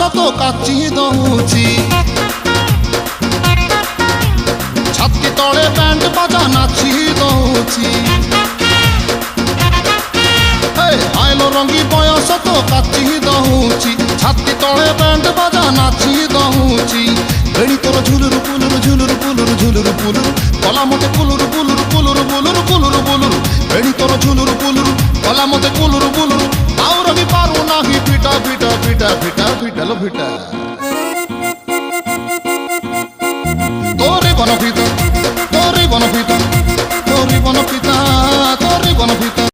ତ କାଚି ଦଉଛି ଛାତି ତଳେ ବ୍ୟାଣ୍ଡ ବାଜା ନାଚି ଦଉଛି ଆଇଲୋ ରଙ୍ଗୀ ବୟସ ତ କାଚି ଦଉଛି ଛାତି ତଳେ ବ୍ୟାଣ୍ଡ ବାଜା ନାଚି ଦଉଛି ବେଣୀ ତୋର ଝୁଲୁରୁ ପୁଲୁରୁ ଝୁଲୁରୁ ପୁଲୁରୁ ଝୁଲୁରୁ ପୁଲୁରୁ କଲା ମତେ କୁଲୁରୁ ପୁଲୁରୁ କୁଲୁରୁ ବୁଲୁରୁ କୁଲୁରୁ ବୁଲୁରୁ ବେଣୀ ତୋର ଝୁଲୁରୁ ପୁଲୁରୁ କଲା ମତେ କୁଲୁରୁ ବୁଲୁରୁ ଆଉ ରହି ପାରୁ ନାହିଁ ଫିଟା ଫିଟା ଫିଟା ଫିଟା ଫିଟା ଲୋ ଫିଟା ତୋରେ ବନ ଫିଟା